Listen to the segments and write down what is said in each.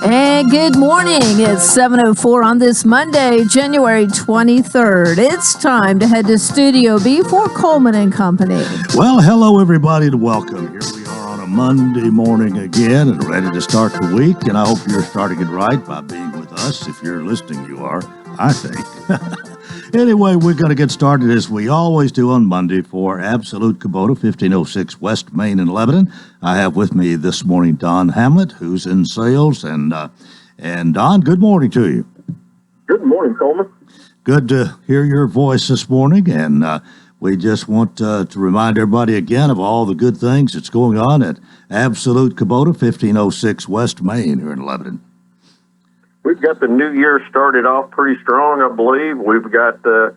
And good morning. It's 7:04 on this Monday, January 23rd. It's time to head to Studio B for Coleman and Company. Well, hello, everybody, and welcome. Here we are on a Monday morning again and ready to start the week. And I hope you're starting it right by being with us. If you're listening, you are, I think. Anyway, we're going to get started as we always do on Monday for Absolute Kubota, 1506 West Main in Lebanon. I have with me this morning Don Hamlet, who's in sales. And Don, good morning to you. Good morning, Coleman. Good to hear your voice this morning. And we just want to remind everybody again of all the good things that's going on at Absolute Kubota, 1506 West Main here in Lebanon. We've got the new year started off pretty strong, I believe. We've got a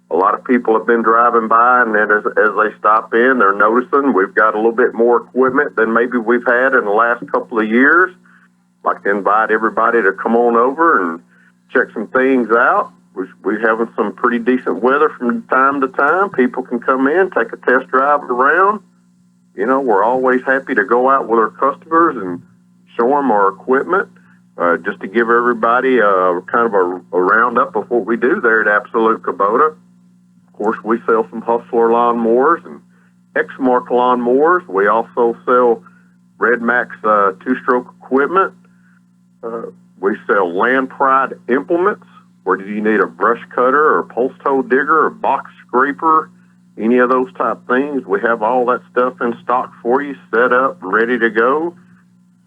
lot of people have been driving by, and then as they stop in, they're noticing we've got a little bit more equipment than maybe we've had in the last couple of years. I'd like to invite everybody to come on over and check some things out. We're having some pretty decent weather from time to time. People can come in, take a test drive around. You know, we're always happy to go out with our customers and show them our equipment. Just to give everybody kind of a roundup of what we do there at Absolute Kubota. Of course, we sell some Hustler lawnmowers and Exmark lawnmowers. We also sell Red Max two-stroke equipment. We sell Land Pride implements. Whether you need a brush cutter or post hole digger or box scraper, any of those type things, we have all that stuff in stock for you, set up, ready to go.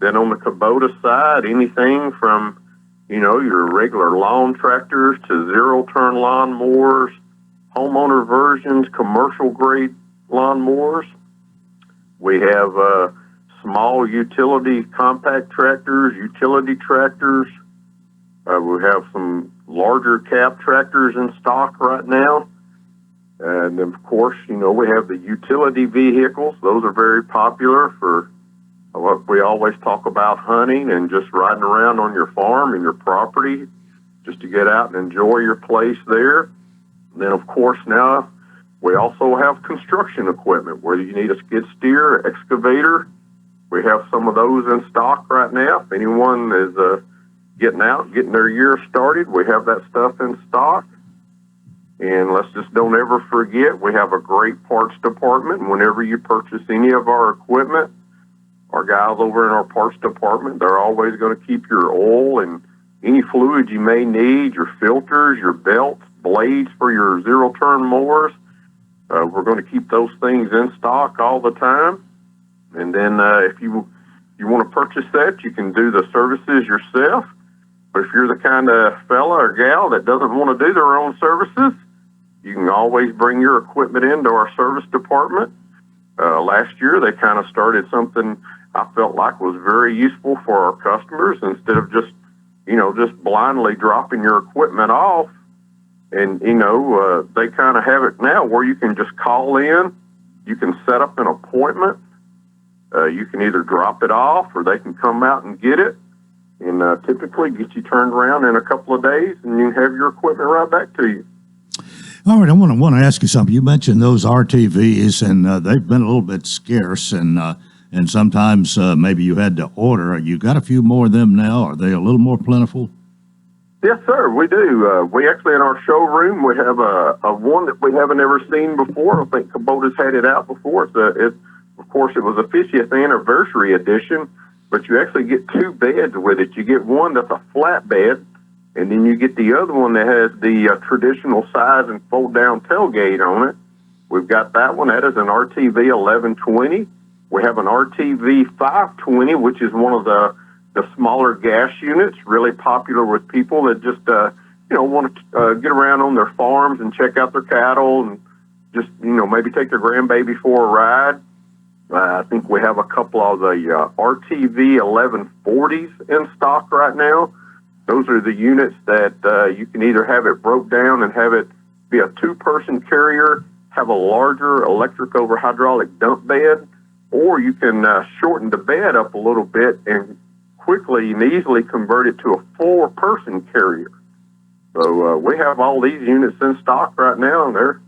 Then on the Kubota side, anything from, you know, your regular lawn tractors to zero-turn lawnmowers, homeowner versions, commercial-grade lawnmowers. We have small utility compact tractors, utility tractors. We have some larger cab tractors in stock right now. And then, of course, you know, we have the utility vehicles. Those are very popular for what we always talk about, hunting and just riding around on your farm and your property just to get out and enjoy your place there. And then, of course, now we also have construction equipment, whether you need a skid steer, excavator. We have some of those in stock right now. If anyone is getting out, getting their year started, we have that stuff in stock. And let's just don't ever forget, we have a great parts department. Whenever you purchase any of our equipment, our guys over in our parts department, they're always going to keep your oil and any fluid you may need, your filters, your belts, blades for your zero-turn mowers. We're going to keep those things in stock all the time. And then if you want to purchase that, you can do the services yourself. But if you're the kind of fella or gal that doesn't want to do their own services, you can always bring your equipment into our service department. Last year, they kind of started something I felt like was very useful for our customers. Instead of just blindly dropping your equipment off. And, they kind of have it now where you can just call in, you can set up an appointment, you can either drop it off or they can come out and get it and typically get you turned around in a couple of days and you can have your equipment right back to you. All right, I want to ask you something. You mentioned those RTVs, and they've been a little bit scarce, and sometimes maybe you had to order. You got a few more of them now. Are they a little more plentiful? Yes, sir, we do. We actually, in our showroom, we have a one that we haven't ever seen before. I think Kubota's had it out before. Of course, it was a 50th anniversary edition, but you actually get two beds with it. You get one that's a flat bed, and then you get the other one that has the traditional size and fold-down tailgate on it. We've got that one. That is an RTV 1120. We have an RTV 520, which is one of the smaller gas units, really popular with people that just, want to get around on their farms and check out their cattle and just, maybe take their grandbaby for a ride. I think we have a couple of the RTV 1140s in stock right now. Those are the units that you can either have it broke down and have it be a two-person carrier, have a larger electric over hydraulic dump bed, or you can shorten the bed up a little bit and quickly and easily convert it to a four-person carrier. So we have all these units in stock right now, and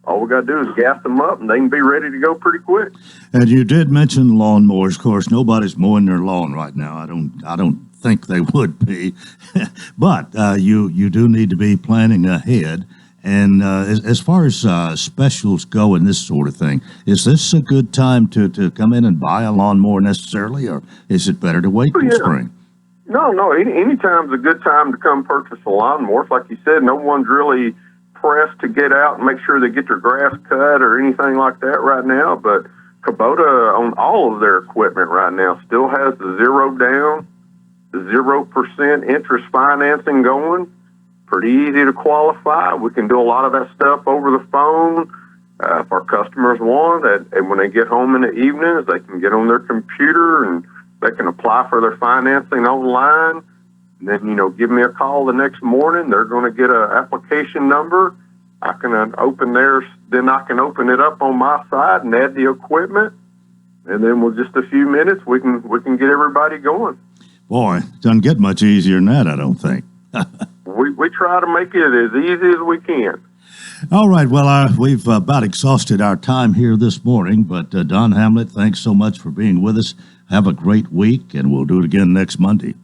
all we got to do is gas them up, and they can be ready to go pretty quick. And you did mention lawnmowers. Of course, nobody's mowing their lawn right now. I don't think they would be. But you do need to be planning ahead. And as far as specials go and this sort of thing, is this a good time to come in and buy a lawnmower necessarily, or is it better to wait till spring? No. Any time's a good time to come purchase a lawnmower. Like you said, no one's really pressed to get out and make sure they get their grass cut or anything like that right now. But Kubota, on all of their equipment right now, still has the 0 down, the 0% interest financing going. Pretty easy to qualify. We can do a lot of that stuff over the phone. If our customers want it, and when they get home in the evenings, they can get on their computer and they can apply for their financing online. And then, give me a call the next morning. They're going to get an application number. I can open theirs. Then I can open it up on my side and add the equipment. And then with just a few minutes, we can get everybody going. Boy, it doesn't get much easier than that, I don't think. We try to make it as easy as we can. All right. Well, we've about exhausted our time here this morning, but Don Hamlet, thanks so much for being with us. Have a great week, and we'll do it again next Monday.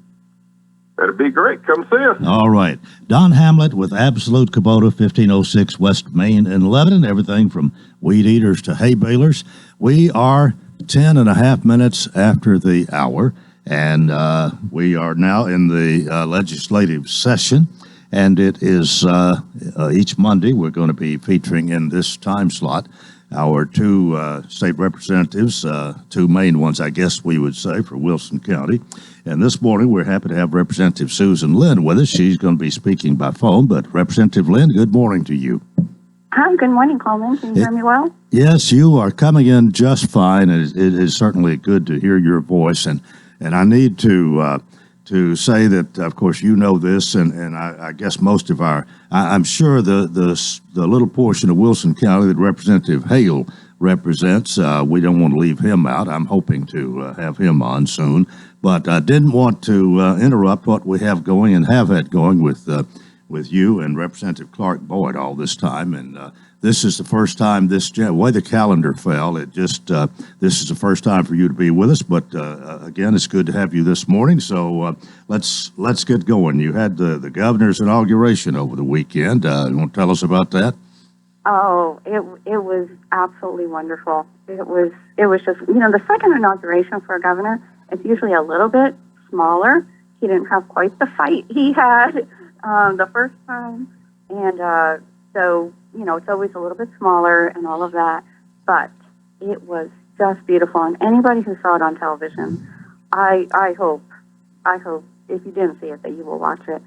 That'd be great. Come see us. All right. Don Hamlet with Absolute Kubota, 1506 West Main in Lebanon, everything from weed eaters to hay balers. We are 10 and a half minutes after the hour, and we are now in the legislative session. And it is each Monday we're going to be featuring in this time slot our two state representatives, two main ones, I guess we would say, for Wilson County. And this morning we're happy to have Representative Susan Lynn with us. She's going to be speaking by phone. But Representative Lynn, good morning to you. Hi, good morning, Coleman. Can you hear me well? Yes, you are coming in just fine. It is certainly good to hear your voice. And I need to say that, of course, you know this, and I guess most of I'm sure the little portion of Wilson County that Representative Hale represents, we don't want to leave him out. I'm hoping to have him on soon, but I didn't want to interrupt what we have going and have had going with you and Representative Clark Boyd all this time, and this is the first time the way the calendar fell. This is the first time for you to be with us. But again, it's good to have you this morning. So let's get going. You had the governor's inauguration over the weekend. You want to tell us about that? Oh, it was absolutely wonderful. It was just the second inauguration for a governor. It's usually a little bit smaller. He didn't have quite the fight he had the first time, and so. It's always a little bit smaller and all of that, but it was just beautiful. And anybody who saw it on television, I hope if you didn't see it that you will watch it.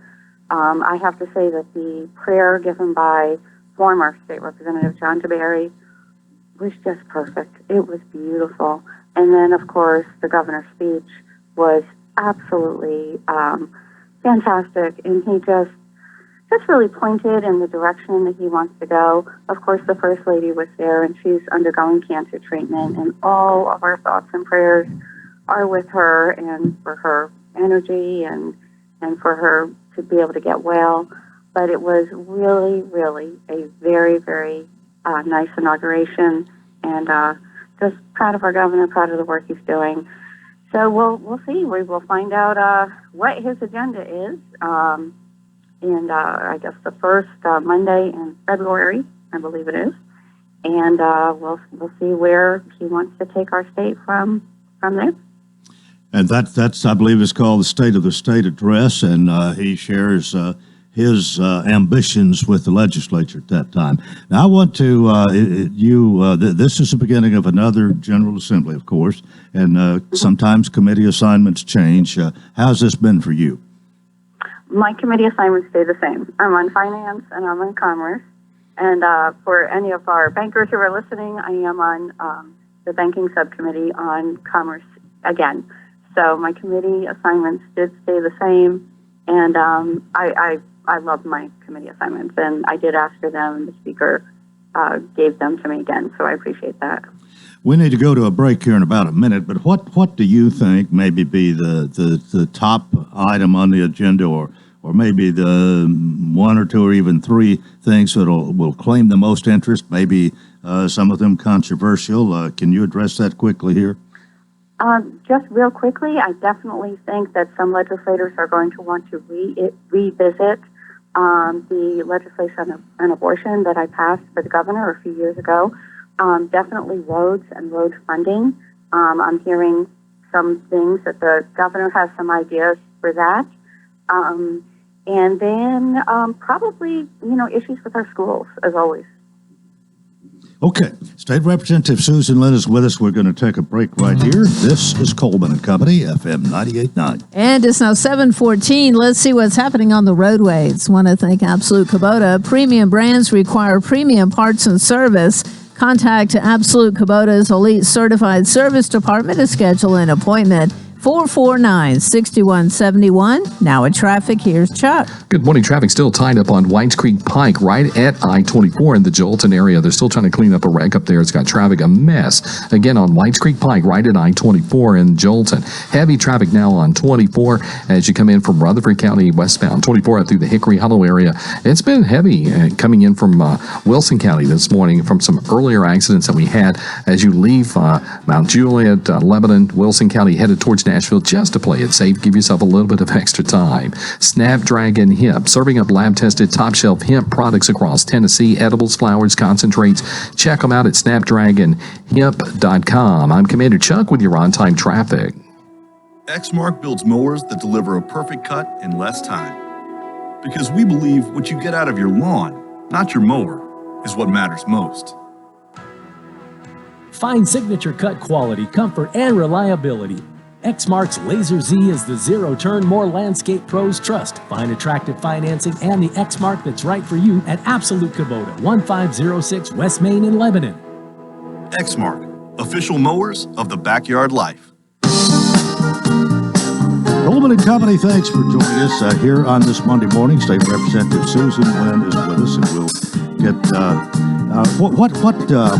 I have to say that the prayer given by former State Representative John DeBerry was just perfect. It was beautiful. And then, of course, the governor's speech was absolutely fantastic, and he just really pointed in the direction that he wants to go. Of course, the First Lady was there, and she's undergoing cancer treatment, and all of our thoughts and prayers are with her and for her energy and for her to be able to get well. But it was really, really a very, very nice inauguration, and just proud of our governor, proud of the work he's doing. So we'll see. We will find out what his agenda is. And I guess the first Monday in February, I believe it is, and we'll see where he wants to take our state from there. And that's I believe is called the State of the State Address, and he shares his ambitions with the legislature at that time. Now I want to this is the beginning of another General Assembly, of course, and sometimes committee assignments change. How's this been for you? My committee assignments stay the same. I'm on finance and I'm on commerce. And for any of our bankers who are listening, I am on the banking subcommittee on commerce again. So my committee assignments did stay the same. And I love my committee assignments. And I did ask for them, and the speaker gave them to me again. So I appreciate that. We need to go to a break here in about a minute, but what do you think maybe be the top item on the agenda, or maybe the one or two or even three things that will claim the most interest, maybe some of them controversial? Can you address that quickly here? Just real quickly, I definitely think that some legislators are going to want to revisit the legislation on abortion that I passed for the governor a few years ago. Definitely roads and road funding. I'm hearing some things that the governor has some ideas for that. And then probably, issues with our schools, as always. Okay, State Representative Susan Lynn is with us. We're going to take a break right here. This is Coleman and Company, FM 98.9. And it's now 7:14. Let's see what's happening on the roadways. Want to thank Absolute Kubota. Premium brands require premium parts and service. Contact Absolute Kubota's Elite Certified Service Department to schedule an appointment. 449-6171. Now at traffic, here's Chuck. Good morning. Traffic still tied up on Whites Creek Pike right at I-24 in the Jolton area. They're still trying to clean up a wreck up there. It's got traffic a mess. Again, on Whites Creek Pike right at I-24 in Jolton. Heavy traffic now on 24 as you come in from Rutherford County westbound. 24 out through the Hickory Hollow area. It's been heavy coming in from Wilson County this morning from some earlier accidents that we had as you leave Mount Juliet, Lebanon, Wilson County, headed towards Nashville. Just to play it safe, give yourself a little bit of extra time. Snapdragon Hemp, serving up lab-tested top-shelf hemp products across Tennessee, edibles, flowers, concentrates. Check them out at snapdragonhemp.com. I'm Commander Chuck with your on-time traffic. Exmark builds mowers that deliver a perfect cut in less time. Because we believe what you get out of your lawn, not your mower, is what matters most. Find signature cut quality, comfort, and reliability. Exmark's Laser Z is the zero-turn more landscape pros trust. Find attractive financing and the Exmark that's right for you at Absolute Kubota, 1506 West Main in Lebanon. Exmark, official mowers of the backyard life. Coleman and Company, thanks for joining us here on this Monday morning. State Representative Susan Lynn is with us, and we'll get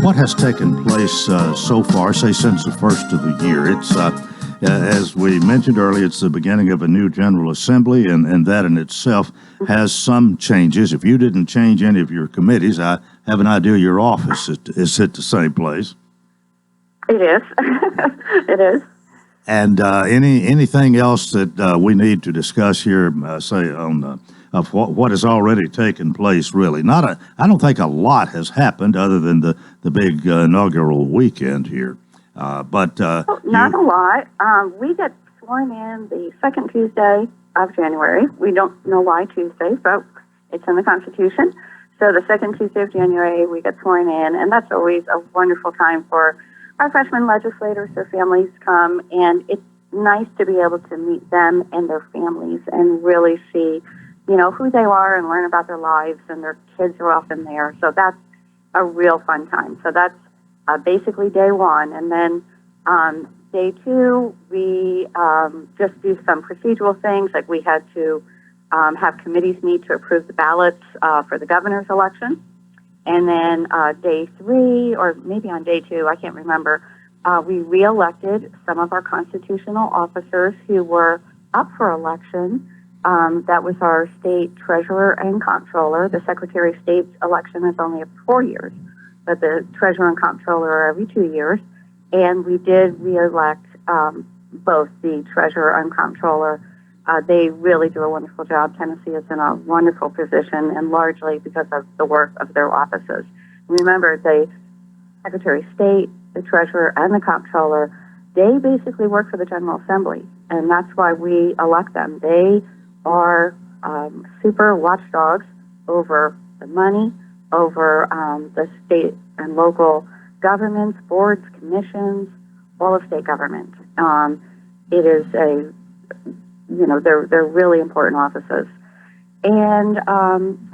what has taken place so far, say since the first of the year. It's as we mentioned earlier, it's the beginning of a new General Assembly, and that in itself has some changes. If you didn't change any of your committees, I have an idea your office is at the same place. It is. It is. And anything else that we need to discuss here, say on of what has already taken place? Really, I don't think a lot has happened other than the big inaugural weekend here. Not a lot. We get sworn in the second Tuesday of January. We don't know why Tuesday, but it's in the Constitution. So the second Tuesday of January, we get sworn in, and that's always a wonderful time for our freshman legislators. Their families come, and it's nice to be able to meet them and their families and really see, who they are and learn about their lives, and their kids are often there. So that's a real fun time. So that's basically day one. And then day two, we just do some procedural things, like we had to have committees meet to approve the ballots for the governor's election. And then day three, or maybe on day two, I can't remember, we reelected some of our constitutional officers who were up for election. That was our state treasurer and comptroller. The Secretary of State's election is only every 4 years, but the treasurer and comptroller are every 2 years. And we did reelect both the treasurer and comptroller. They really do a wonderful job. Tennessee is in a wonderful position, and largely because of the work of their offices. Remember, the Secretary of State, the treasurer, and the comptroller, they basically work for the General Assembly, and that's why we elect them. They are super watchdogs over the money, over the state and local governments, boards, commissions, all of state government. It is they're really important offices. And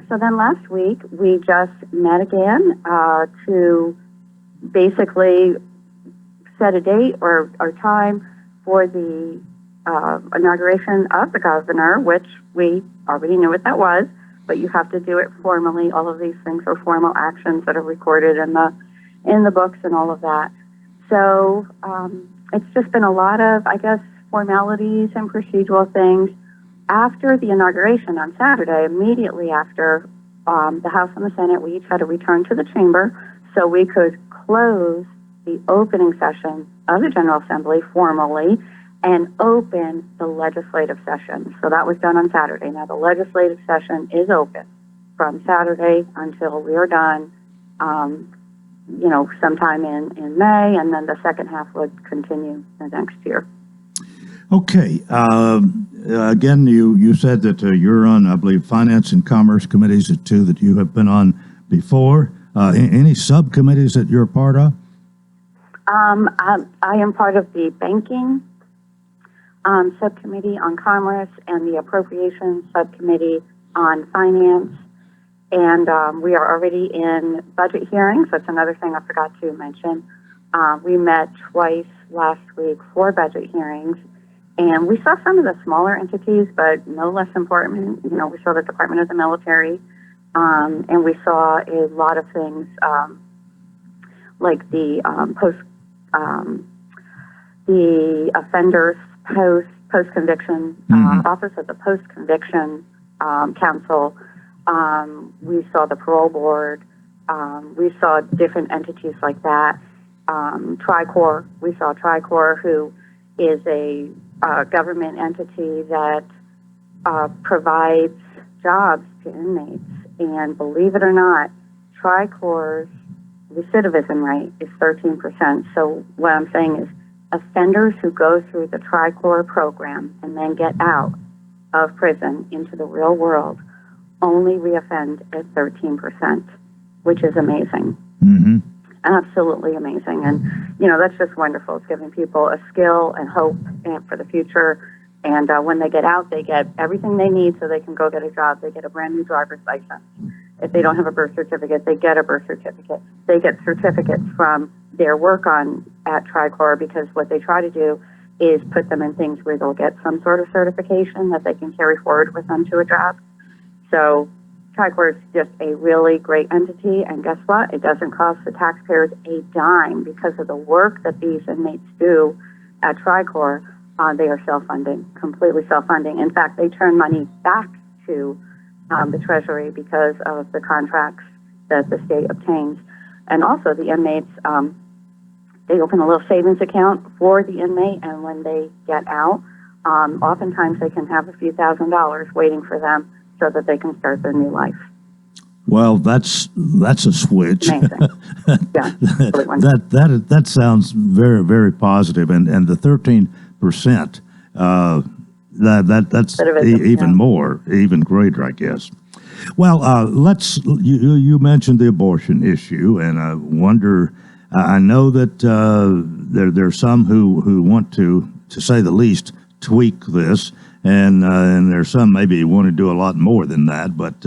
so then last week, we just met again to basically set a date or time for the inauguration of the governor, which we already knew what that was, but you have to do it formally. All of these things are formal actions that are recorded in the books and all of that. So it's just been a lot of, I guess, formalities and procedural things. After the inauguration on Saturday, immediately after the House and the Senate, we each had to return to the chamber so we could close the opening session of the General Assembly formally and open the legislative session. So that was done on Saturday. Now the legislative session is open from Saturday until we are done, sometime in May, and then the second half would continue the next year. Okay. Again, you said that you're on, I believe, Finance and Commerce committees, the two that you have been on before. Any subcommittees that you're a part of? I am part of the banking subcommittee on commerce and the appropriations subcommittee on finance. And we are already in budget hearings. That's another thing I forgot to mention. We met twice last week for budget hearings, and we saw some of the smaller entities, but no less important. We saw the Department of the Military, and we saw a lot of things like the the offenders post-conviction office of the post-conviction council. We saw the parole board. We saw different entities like that. Tricor. We saw Tricor, who is a government entity that provides jobs to inmates. And believe it or not, Tricor's recidivism rate is 13%. So what I'm saying is offenders who go through the Tricor program and then get out of prison into the real world only reoffend at 13%, which is amazing. Mm-hmm. Absolutely amazing. And, that's just wonderful. It's giving people a skill and hope for the future. And when they get out, they get everything they need so they can go get a job. They get a brand new driver's license. If they don't have a birth certificate, they get a birth certificate. They get certificates from their work at Tricor, because what they try to do is put them in things where they'll get some sort of certification that they can carry forward with them to a job. So Tricor is just a really great entity, and guess what? It doesn't cost the taxpayers a dime because of the work that these inmates do at Tricor. They are self-funding, completely self-funding. In fact, they turn money back to the Treasury because of the contracts that the state obtains. And also the inmates, they open a little savings account for the inmate, and when they get out, oftentimes they can have a few $1,000s waiting for them so that they can start their new life. Well, that's a switch. Amazing. Yeah, really wonderful. that sounds very, very positive, and the 13%. That's even more, even greater, I guess. Well, you mentioned the abortion issue, and I wonder. I know that there's some who want to say the least, tweak this, and there's some maybe want to do a lot more than that. But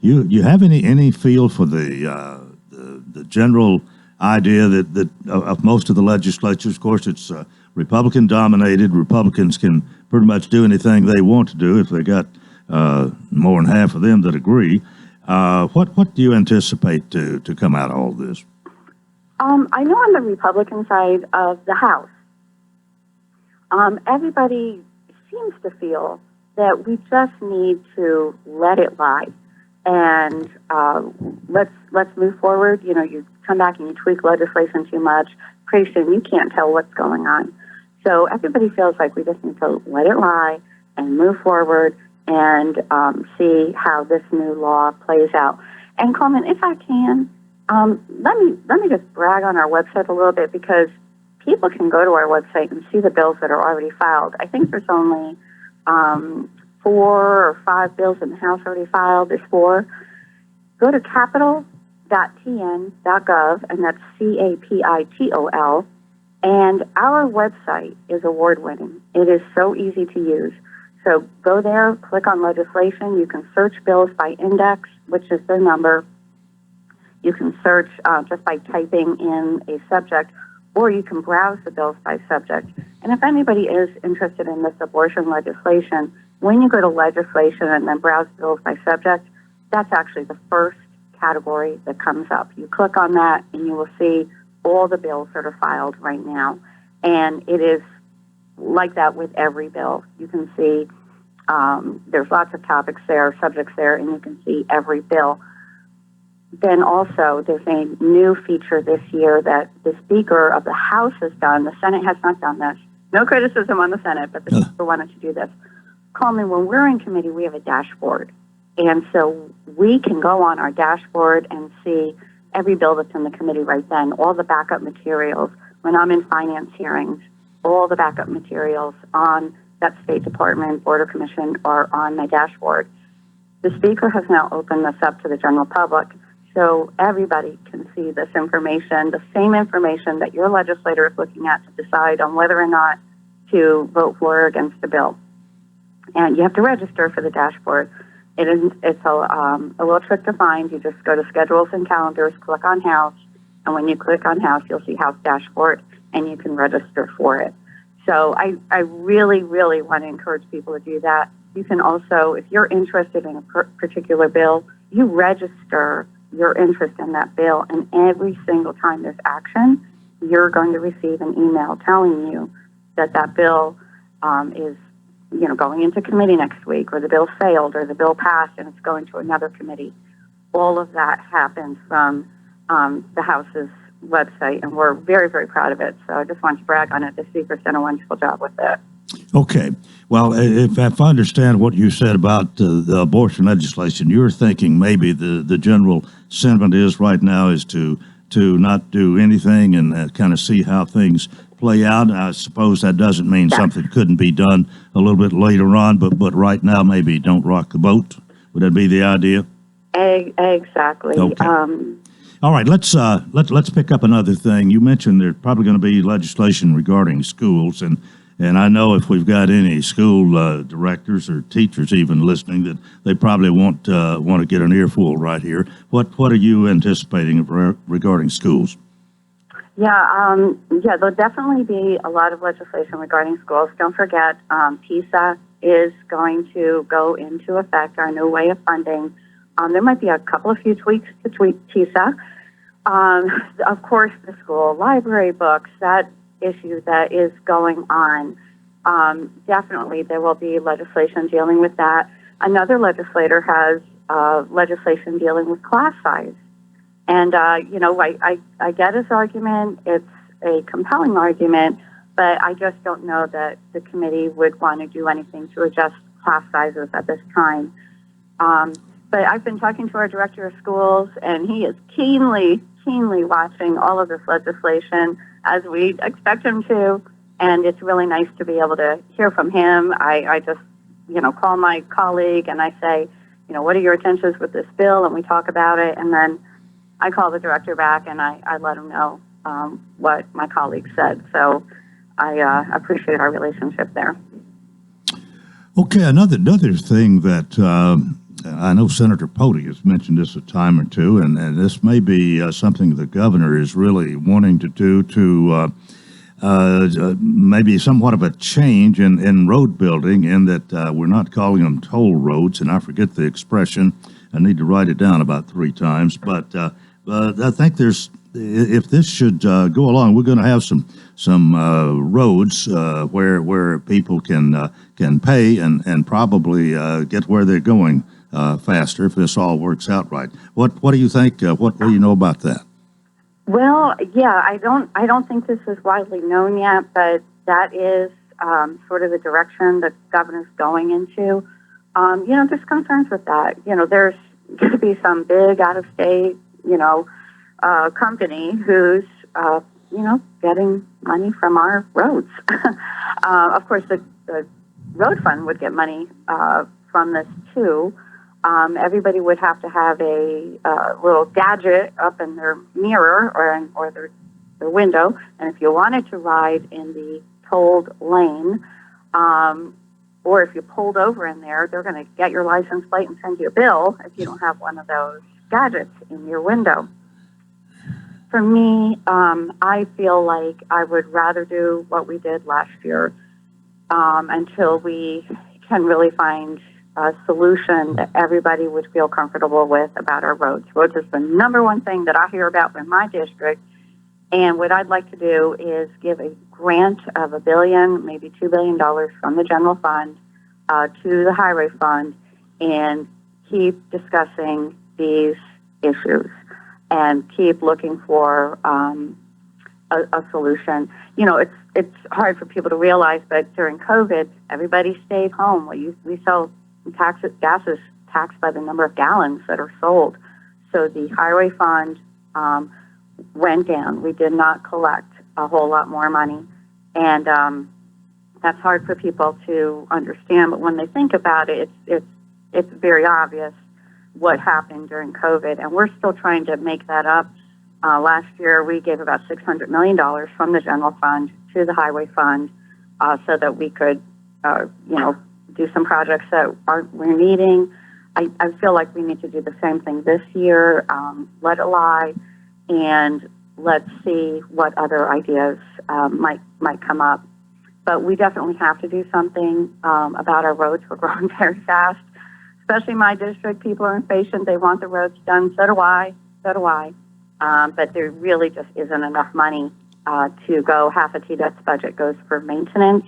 you have any feel for the general idea that of most of the legislatures? Of course, it's Republican dominated. Republicans can pretty much do anything they want to do if they got more than half of them that agree. What do you anticipate to come out of all this? I know on the Republican side of the House, everybody seems to feel that we just need to let it lie, and let's move forward. You come back and you tweak legislation too much, pretty soon you can't tell what's going on. So everybody feels like we just need to let it lie and move forward and see how this new law plays out. And Coleman, if I can, let me just brag on our website a little bit, because people can go to our website and see the bills that are already filed. I think there's only 4 or 5 bills in the House already filed. There's 4. Go to capital.tn.gov, and that's CAPITOL. And our website is award-winning. It is so easy to use. So go there, click on legislation. You can search bills by index, which is the number. You can search just by typing in a subject, or you can browse the bills by subject. And if anybody is interested in this abortion legislation, when you go to legislation and then browse bills by subject, that's actually the first category that comes up. You click on that and you will see all the bills that are filed right now. And it is like that with every bill. You can see there's lots of topics there, subjects there, and you can see every bill. then also there's a new feature this year that the Speaker of the House has done. The Senate has not done this. No criticism on the Senate, but the Speaker wanted to do this. Coleman, when we're in committee, we have a dashboard. And so we can go on our dashboard and see every bill that's in the committee right then, all the backup materials. When I'm in finance hearings, all the backup materials on that State Department, Border Commission, are on my dashboard. The Speaker has now opened this up to the general public, so everybody can see this information, the same information that your legislator is looking at to decide on whether or not to vote for or against the bill. And you have to register for the dashboard. It's a little trick to find. You just go to Schedules and Calendars, click on House, and when you click on House, you'll see House Dashboard, and you can register for it. So I really, really want to encourage people to do that. You can also, if you're interested in a particular bill, you register your interest in that bill, and every single time there's action, you're going to receive an email telling you that that bill is, going into committee next week, or the bill failed, or the bill passed and it's going to another committee. All of that happens from the House's website, and we're very, very proud of it. So I just want to brag on it. The Speaker's done a wonderful job with it. Okay. Well, if I understand what you said about the abortion legislation, you're thinking maybe the general sentiment is right now is to not do anything and kind of see how things play out. I suppose that doesn't mean something couldn't be done a little bit later on, but right now maybe don't rock the boat. Would that be the idea? Exactly. Okay. All right, let's pick up another thing. You mentioned there's probably going to be legislation regarding schools, and I know if we've got any school directors or teachers even listening, that they probably want to get an earful right here. What are you anticipating regarding schools? Yeah, there'll definitely be a lot of legislation regarding schools. Don't forget, PISA is going to go into effect, our new way of funding. There might be a few tweaks to PISA. Of course, the school library books, that issue that is going on, definitely there will be legislation dealing with that. Another legislator has legislation dealing with class size. And, I get his argument. It's a compelling argument, but I just don't know that the committee would want to do anything to adjust class sizes at this time. But I've been talking to our director of schools, and he is keenly watching all of this legislation, as we expect him to. And it's really nice to be able to hear from him. I just, call my colleague and I say, what are your intentions with this bill? And we talk about it. And then I call the director back and I let him know what my colleague said. So I appreciate our relationship there. Okay, another thing that I know Senator Pody has mentioned this a time or two, and this may be something the governor is really wanting to do to maybe somewhat of a change in road building, in that we're not calling them toll roads, and I forget the expression. I need to write it down about 3 times, but I think if this should go along, we're going to have some roads where people can pay and probably get where they're going faster if this all works out right. What do you think? What do you know about that? Well, yeah, I don't think this is widely known yet, but that is sort of the direction the governor's going into. There's concerns with that. There's going to be some big out-of-state, company who's, getting money from our roads. Of course, the road fund would get money from this too. Everybody would have to have a little gadget up in their mirror or their window, and if you wanted to ride in the tolled lane, or if you pulled over in there, they're going to get your license plate and send you a bill if you don't have one of those gadgets in your window. For me, I feel like I would rather do what we did last year until we can really find a solution that everybody would feel comfortable with about our roads. Roads is the number one thing that I hear about in my district. And what I'd like to do is give a grant of $1 billion, maybe $2 billion from the general fund to the highway fund, and keep discussing these issues. and keep looking for a solution. It's hard for people to realize, but during COVID, everybody stayed home. We sell gas is taxed by the number of gallons that are sold. So the highway fund went down. We did not collect a whole lot more money. And that's hard for people to understand. But when they think about it, it's very obvious what happened during COVID. And we're still trying to make that up. Last year, we gave about $600 million from the general fund to the highway fund so that we could, do some projects that we're needing. I feel like we need to do the same thing this year. Let it lie, and let's see what other ideas might come up. But we definitely have to do something about our roads. We're growing very fast, especially my district. People are impatient. They want the roads done. So do I. But there really just isn't enough money to go. Half of TDET's budget goes for maintenance,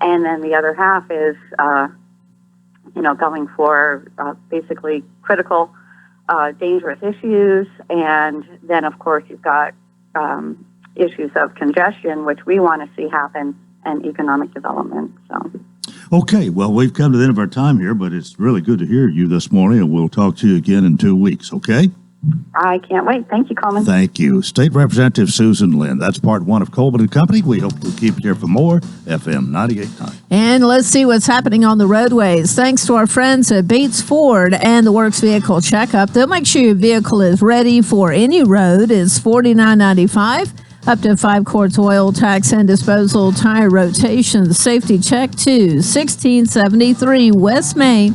and then the other half is, going for basically critical, dangerous issues. And then, of course, you've got issues of congestion, which we want to see happen, and economic development. So. Okay, well, we've come to the end of our time here, but it's really good to hear you this morning, and we'll talk to you again in 2 weeks, okay? I can't wait. Thank you, Coleman. Thank you. State Representative Susan Lynn. That's part one of Coleman and Company. We hope you'll keep here for more. FM 98.9. And let's see what's happening on the roadways. Thanks to our friends at Bates Ford and the Works Vehicle Checkup. They'll make sure your vehicle is ready for any road. It's $49.95. Up to 5 quarts oil, tax and disposal, tire rotation, safety check 2, 1673 West Main.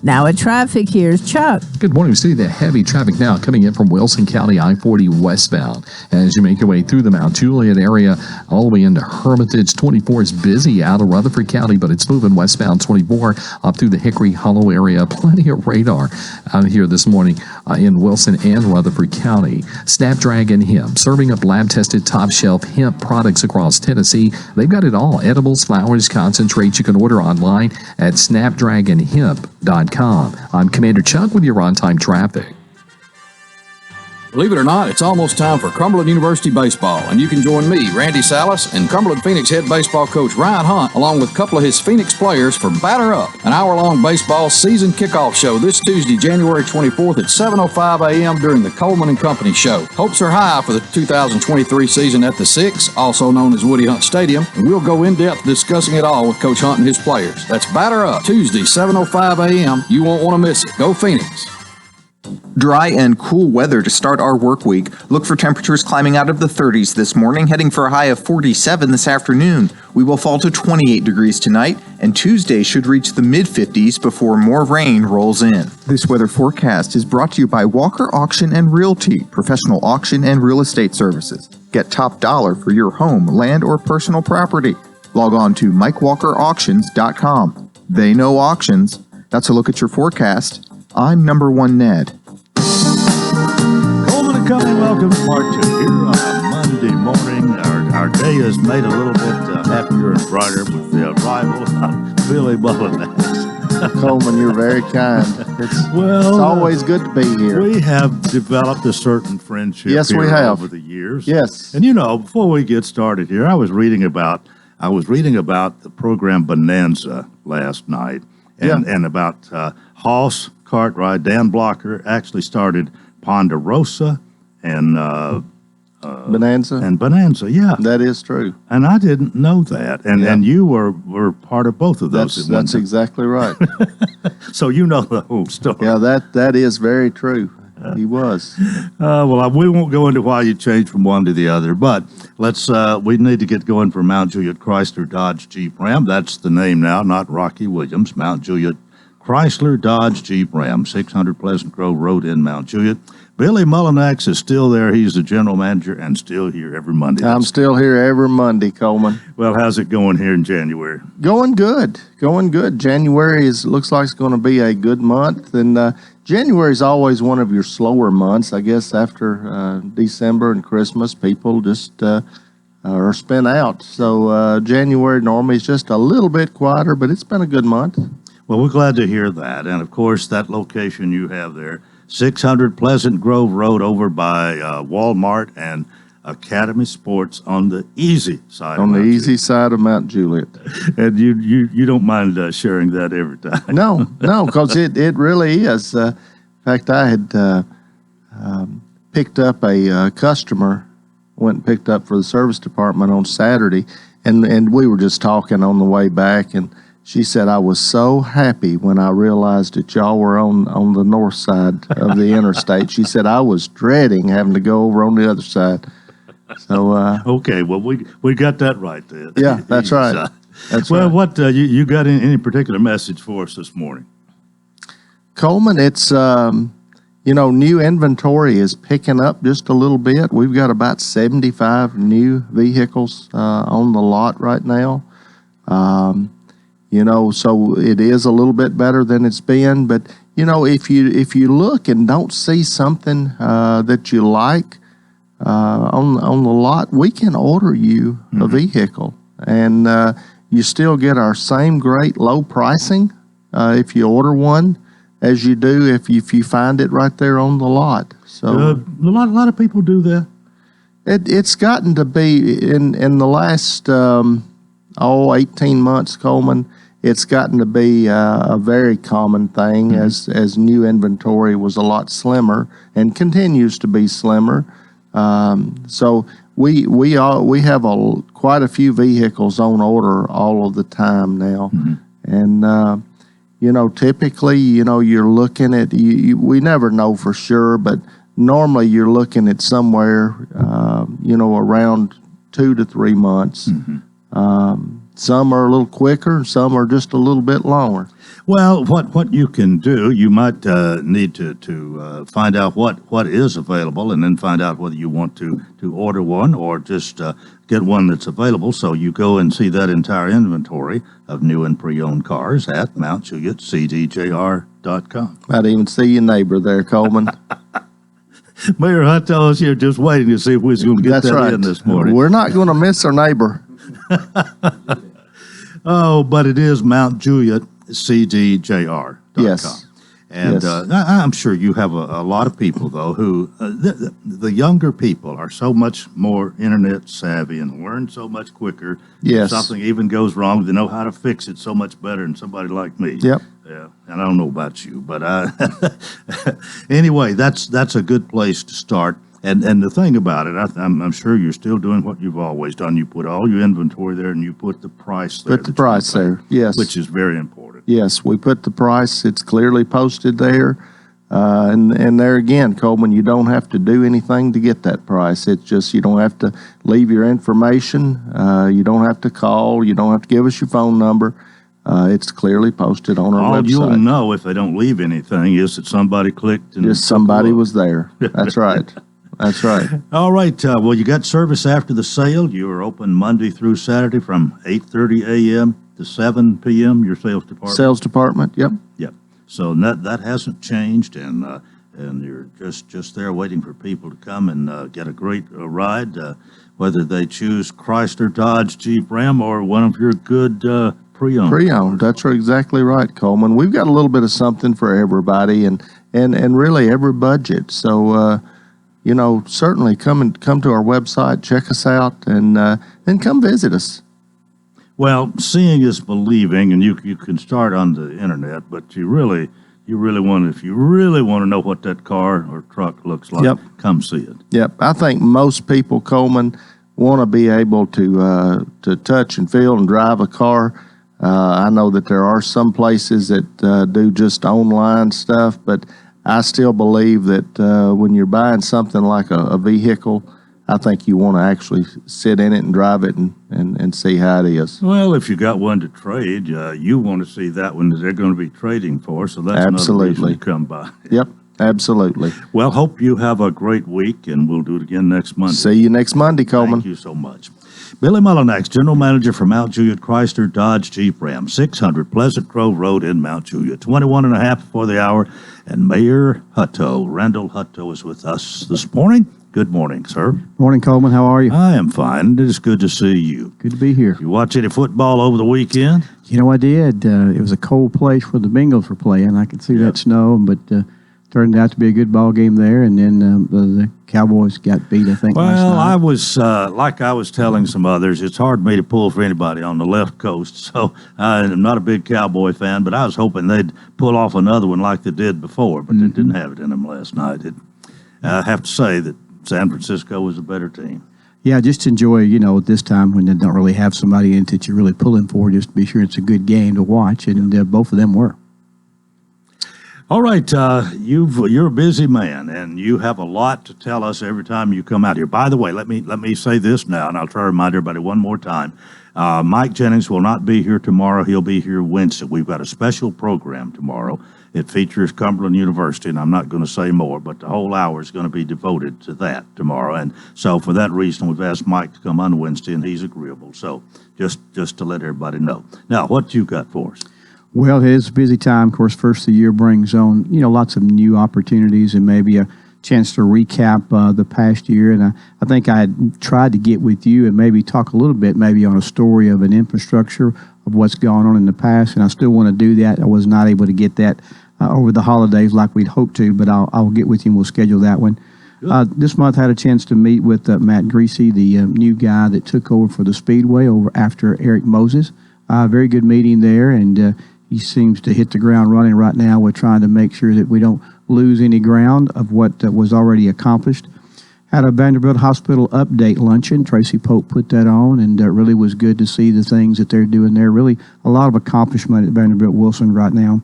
Now at traffic, here's Chuck. Good morning. We see the heavy traffic now coming in from Wilson County I-40 westbound. As you make your way through the Mount Juliet area, all the way into Hermitage. 24 is busy out of Rutherford County, but it's moving westbound 24 up through the Hickory Hollow area. Plenty of radar out here this morning in Wilson and Rutherford County. Snapdragon Hemp, serving up lab-tested top-shelf hemp products across Tennessee. They've got it all. Edibles, flowers, concentrates. You can order online at snapdragonhemp.com. I'm Commander Chuck with your on-time traffic. Believe it or not, it's almost time for Cumberland University baseball, and you can join me, Randy Salas, and Cumberland Phoenix head baseball coach Ryan Hunt, along with a couple of his Phoenix players for Batter Up, an hour-long baseball season kickoff show this Tuesday, January 24th at 7:05 a.m. during the Coleman and Company show. Hopes are high for the 2023 season at the Six, also known as Woody Hunt Stadium, and we'll go in-depth discussing it all with Coach Hunt and his players. That's Batter Up, Tuesday, 7:05 a.m. You won't want to miss it. Go Phoenix! Dry and cool weather to start our work week. Look for temperatures climbing out of the 30s this morning, heading for a high of 47 this afternoon. We will fall to 28 degrees tonight, and Tuesday should reach the mid-50s before more rain rolls in. This weather forecast is brought to you by Walker Auction and Realty, professional auction and real estate services. Get top dollar for your home, land, or personal property. Log on to MikeWalkerAuctions.com. They know auctions. That's a look at your forecast. I'm number one Ned. Coleman and Company, welcome to part two here on a Monday morning. Our day is made a little bit happier and brighter with the arrival of Billy Mullinax. Coleman, you're very kind. It's always good to be here. We have developed a certain friendship over the years. Yes. And before we get started here, I was reading about the program Bonanza last night and about Hoss Cartwright. Dan Blocker actually started Ponderosa and Bonanza. And Bonanza, yeah. That is true. And I didn't know that. And you were part of both of those. That's exactly right. So you know the whole story. Yeah, that is very true. He was. We won't go into why you changed from one to the other, but we need to get going for Mount Juliet Chrysler Dodge Jeep Ram. That's the name now, not Rocky Williams. Mount Juliet Chrysler Dodge Jeep Ram, 600 Pleasant Grove Road in Mount Juliet. Billy Mullinax is still there. He's the general manager and still here every Monday. I'm still here every Monday, Coleman. Well, how's it going here in January? Going good. January looks like it's going to be a good month. And January is always one of your slower months. I guess after December and Christmas, people just are spent out. So January normally is just a little bit quieter, but it's been a good month. Well, we're glad to hear that. And, of course, that location you have there, 600 Pleasant Grove Road over by Walmart and Academy Sports on the easy side. On the easy side of Mount Juliet. And you don't mind sharing that every time. No, because it really is. In fact, I had picked up a customer, went and picked up for the service department on Saturday, and we were just talking on the way back, and she said, I was so happy when I realized that y'all were on the north side of the interstate. She said, I was dreading having to go over on the other side. So okay, well we got that right then. Yeah, that's right. That's well, right. what you got any particular message for us this morning? Coleman, it's new inventory is picking up just a little bit. We've got about 75 new vehicles on the lot right now. So it is a little bit better than it's been. But if you look and don't see something that you like on the lot, we can order you a vehicle, and you still get our same great low pricing if you order one as you do if you find it right there on the lot. So a lot of people do that. It's gotten to be in the last 18 months, Coleman. It's gotten to be a very common thing as new inventory was a lot slimmer and continues to be slimmer. So we have quite a few vehicles on order all of the time now, and typically you're looking at we never know for sure, but normally you're looking at somewhere around 2 to 3 months. Some are a little quicker, some are just a little bit longer. Well, what you can do, you might need to find out what is available, and then find out whether you want to order one or just get one that's available. So you go and see that entire inventory of new and pre-owned cars at MountJulietCDJR.com. Might even see your neighbor there, Coleman. Mayor Hutto is here just waiting to see if we're going to get that in this morning. We're not going to miss our neighbor. Oh, but it is MountJulietCDJR.com. Yes. And I'm sure you have a lot of people, though, who the younger people are so much more internet savvy and learn so much quicker. Yes. If something even goes wrong, they know how to fix it so much better than somebody like me. Yep. Yeah, and I don't know about you, but anyway, that's a good place to start. And the thing about it, I'm sure you're still doing what you've always done. You put all your inventory there, and you put the price there. Put the price there, yes. Which is very important. Yes, we put the price. It's clearly posted there. And there again, Coleman, you don't have to do anything to get that price. It's just you don't have to leave your information. You don't have to call. You don't have to give us your phone number. It's clearly posted on our website. All you'll know if they don't leave anything is that somebody clicked. And just somebody was there. That's right. That's right. All right. Well, you got service after the sale. You are open Monday through Saturday from 8:30 a.m. to 7 p.m. Your sales department. Sales department. Yep. Yep. So that hasn't changed, and you're just there waiting for people to come and get a great ride, whether they choose Chrysler, Dodge, Jeep, Ram, or one of your good pre-owned. Pre-owned. That's exactly right, Coleman. We've got a little bit of something for everybody, and really every budget. So. Certainly come to our website, check us out, and then come visit us. Well, seeing is believing, and you can start on the internet, but you really want, if you really want to know what that car or truck looks like, come see it. Yep. I think most people, Coleman, want to be able to touch and feel and drive a car. I know that there are some places that do just online stuff, but I still believe that when you're buying something like a vehicle, I think you want to actually sit in it and drive it and see how it is. Well, if you got one to trade, you want to see that one that they're going to be trading for, so that's another reason to come by. Yep, absolutely. Well, hope you have a great week, and we'll do it again next Monday. See you next Monday, Coleman. Thank you so much. Billy Mullinax, General Manager for Mount Juliet Chrysler Dodge Jeep Ram, 600 Pleasant Grove Road in Mount Juliet, 21 and a half before the hour. And Mayor Hutto, Randall Hutto, is with us this morning. Good morning, sir. Morning, Coleman. How are you? I am fine. It is good to see you. Good to be here. You watch any football over the weekend? I did. It was a cold place where the Bengals were playing. I could see that snow, but turned out to be a good ball game there, and then the Cowboys got beat, I think, last Well, night. I was like I was telling some others, it's hard for me to pull for anybody on the left coast. So I'm not a big Cowboy fan, but I was hoping they'd pull off another one like they did before, but they didn't have it in them last night. I have to say that San Francisco was a better team. Yeah, just enjoy, this time when they don't really have somebody in it that you're really pulling for, just to be sure it's a good game to watch, and both of them were. All right, you're a busy man, and you have a lot to tell us every time you come out here. By the way, let me say this now, and I'll try to remind everybody one more time. Mike Jennings will not be here tomorrow. He'll be here Wednesday. We've got a special program tomorrow. It features Cumberland University, and I'm not going to say more, but the whole hour is going to be devoted to that tomorrow. And so for that reason, we've asked Mike to come on Wednesday, and he's agreeable. So just to let everybody know. Now, what you got for us? Well, it is a busy time. Of course, first of the year brings on, lots of new opportunities and maybe a chance to recap the past year. And I think I had tried to get with you and maybe talk a little bit maybe on a story of an infrastructure of what's gone on in the past. And I still want to do that. I was not able to get that over the holidays like we'd hoped to, but I'll get with you and we'll schedule that one. This month I had a chance to meet with Matt Greasy, the new guy that took over for the Speedway over after Eric Moses. Very good meeting there, and he seems to hit the ground running right now. We're trying to make sure that we don't lose any ground of what was already accomplished. Had a Vanderbilt Hospital update luncheon. Tracy Pope put that on, and it really was good to see the things that they're doing there. Really a lot of accomplishment at Vanderbilt Wilson right now.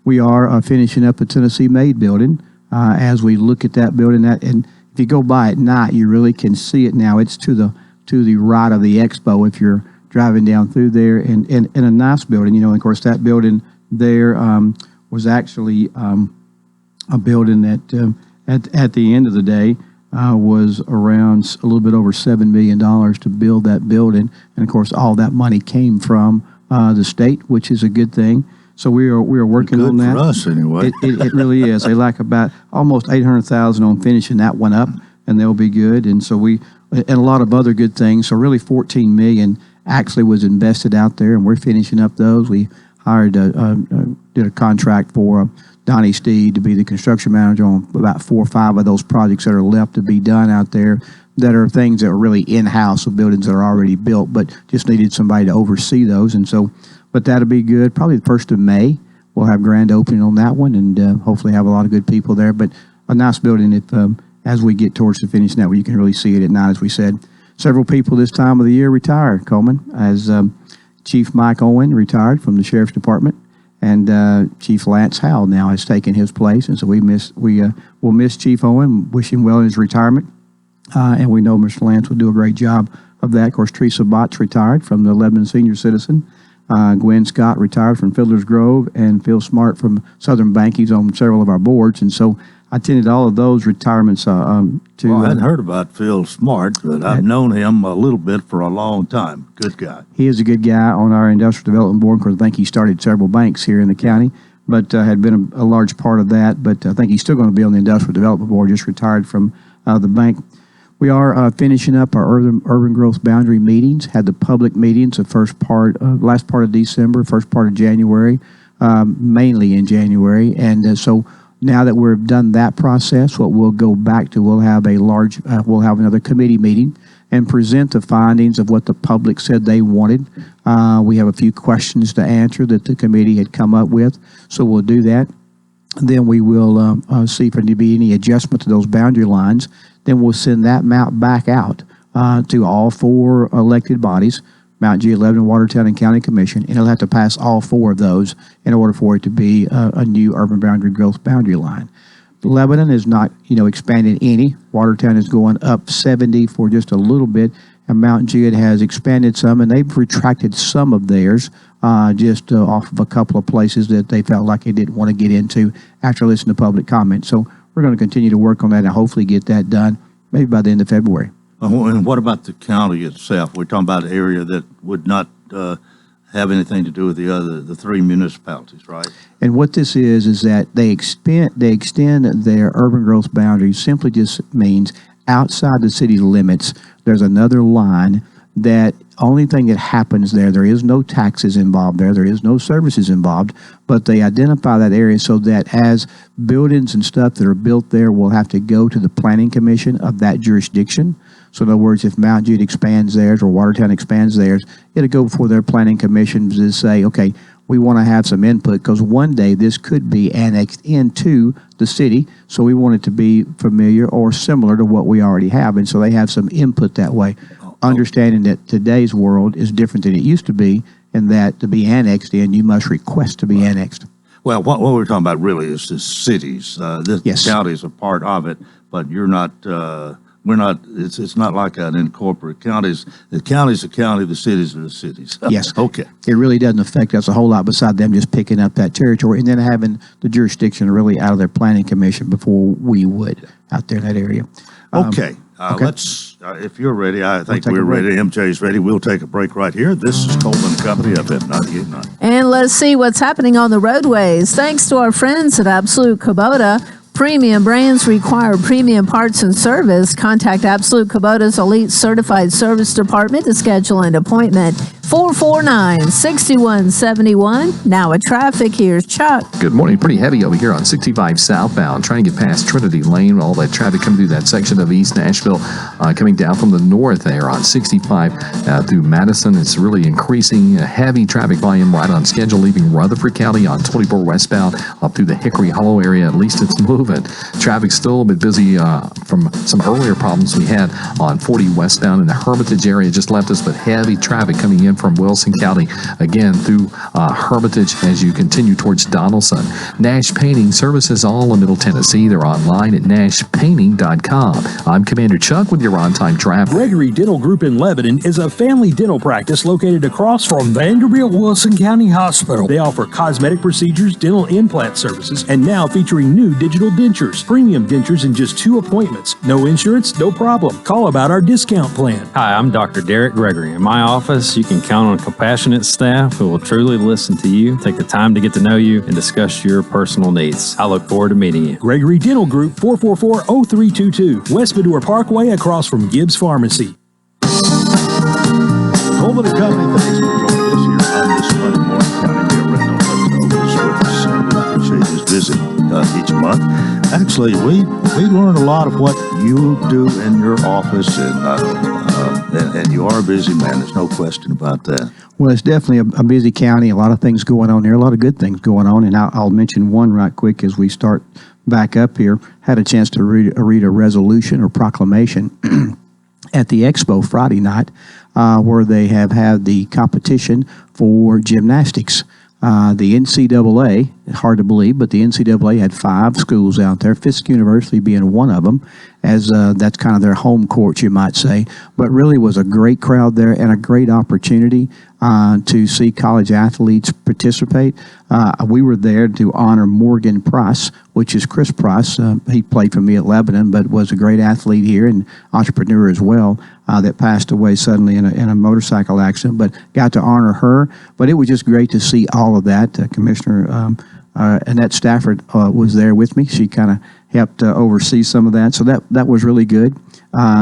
We are finishing up the Tennessee Made building. As we look at that building, and if you go by at night, you really can see it now. It's to the right of the expo if you're driving down through there, and a nice building, and of course that building there was actually a building that at the end of the day was around a little bit over $7 million to build that building, and of course all that money came from the state, which is a good thing. So we are working on that. Good for us, anyway. It really is. They like about almost $800,000 on finishing that one up, and they'll be good. And so and a lot of other good things. So really $14 million actually was invested out there, and we're finishing up those. We hired, did a contract for Donnie Steed to be the construction manager on about 4 or 5 of those projects that are left to be done out there that are things that are really in-house of buildings that are already built, but just needed somebody to oversee those. And so, but that'll be good. Probably the 1st of May, we'll have grand opening on that one, and hopefully have a lot of good people there. But a nice building if as we get towards the finish now, where you can really see it at night, as we said. Several people this time of the year retired, Coleman, as Chief Mike Owen retired from the Sheriff's Department, and Chief Lance Howell now has taken his place. And so we will miss Chief Owen, wish him well in his retirement, and we know Mr. Lance will do a great job of that. Of course, Teresa Botts retired from the Lebanon Senior Citizen. Gwen Scott retired from Fiddler's Grove, and Phil Smart from Southern Bank. He's on several of our boards, and so I attended all of those retirements. I hadn't heard about Phil Smart, but I've known him a little bit for a long time. Good guy. He is a good guy on our Industrial Development Board. Of course, I think he started several banks here in the county, but had been a large part of that. But I think he's still going to be on the Industrial Development Board, just retired from the bank. We are finishing up our urban growth boundary meetings. Had the public meetings the last part of December, first part of January, mainly in January. And so now that we've done that process, what we'll go back to, we'll have another committee meeting and present the findings of what the public said they wanted. We have a few questions to answer that the committee had come up with, so we'll do that. Then we will see if there need to be any adjustment to those boundary lines. Then we'll send that map back out to all 4 elected bodies, Mount G11, Watertown, and County Commission, and it'll have to pass all 4 of those in order for it to be a new urban boundary growth boundary line. Lebanon is not, expanding any. Watertown is going up 70 for just a little bit, and Mount G has expanded some, and they've retracted some of theirs just off of a couple of places that they felt like they didn't want to get into after listening to public comment. So we're going to continue to work on that and hopefully get that done maybe by the end of February. And what about the county itself? We're talking about an area that would not have anything to do with the 3 municipalities, right? And what this is that they extend their urban growth boundaries. Simply just means outside the city limits, there's another line that only thing that happens there is no taxes involved there is no services involved, but they identify that area so that as buildings and stuff that are built there will have to go to the planning commission of that jurisdiction. So in other words, if Mount Jude expands theirs or Watertown expands theirs, it'll go before their planning commissions to say, okay, we want to have some input because one day this could be annexed into the city. So we want it to be familiar or similar to what we already have. And so they have some input that way, understanding that today's world is different than it used to be, and that to be annexed in, you must request to be annexed. Well, what we're talking about really is the cities. This county is a part of it, but you're not. We're not. It's not like an incorporated counties. The county's a county. The cities are the cities. Yes. Okay. It really doesn't affect us a whole lot beside them just picking up that territory and then having the jurisdiction really out of their planning commission before we would out there in that area. Okay. Let's, if you're ready, I think we're ready. MJ's ready. We'll take a break right here. This is Coleman Company of FM 98.9. And let's see what's happening on the roadways. Thanks to our friends at Absolute Kubota. Premium brands require premium parts and service. Contact Absolute Kubota's Elite Certified Service Department to schedule an appointment. 449-6171. Now at traffic, here's Chuck. Good morning. Pretty heavy over here on 65 southbound, trying to get past Trinity Lane. All that traffic coming through that section of East Nashville, coming down from the north there on 65 through Madison. It's really increasing. Heavy traffic volume right on schedule, leaving Rutherford County on 24 westbound up through the Hickory Hollow area. At least it's moving. Traffic's still a bit busy from some earlier problems we had on 40 westbound in the Hermitage area. Just left us with heavy traffic coming in from Wilson County, again through Hermitage as you continue towards Donaldson. Nash Painting services all in Middle Tennessee. They're online at nashpainting.com. I'm Commander Chuck with your on-time traffic. Gregory Dental Group in Lebanon is a family dental practice located across from Vanderbilt Wilson County Hospital. They offer cosmetic procedures, dental implant services, and now featuring new digital dentures. Premium dentures in just 2 appointments. No insurance, no problem. Call about our discount plan. Hi, I'm Dr. Derek Gregory. In my office, you can count on a compassionate staff who will truly listen to you, take the time to get to know you, and discuss your personal needs. I look forward to meeting you. Gregory Dental Group, 444-0322, West Medora Parkway, across from Gibbs Pharmacy. Coleman and Company, thanks for joining us here on this Monday morning. County Mayor Randall Hudson is with us. We appreciate his visit each month. Actually, we learn a lot of what you do in your office, and you are a busy man. There's no question about that. Well, it's definitely a busy county, a lot of things going on there, a lot of good things going on, and I'll mention one right quick as we start back up here. Had a chance to read a resolution or proclamation at the expo Friday night where they have had the competition for gymnastics. The NCAA, hard to believe, but the NCAA had 5 schools out there, Fisk University being one of them, as that's kind of their home court, you might say. But really was a great crowd there and a great opportunity to see college athletes participate. We were there to honor Morgan Price, which is Chris Price. He played for me at Lebanon, but was a great athlete here and entrepreneur as well. That passed away suddenly in a motorcycle accident, but got to honor her. But it was just great to see all of that. Commissioner Annette Stafford was there with me. She kind of helped oversee some of that, so that was really good.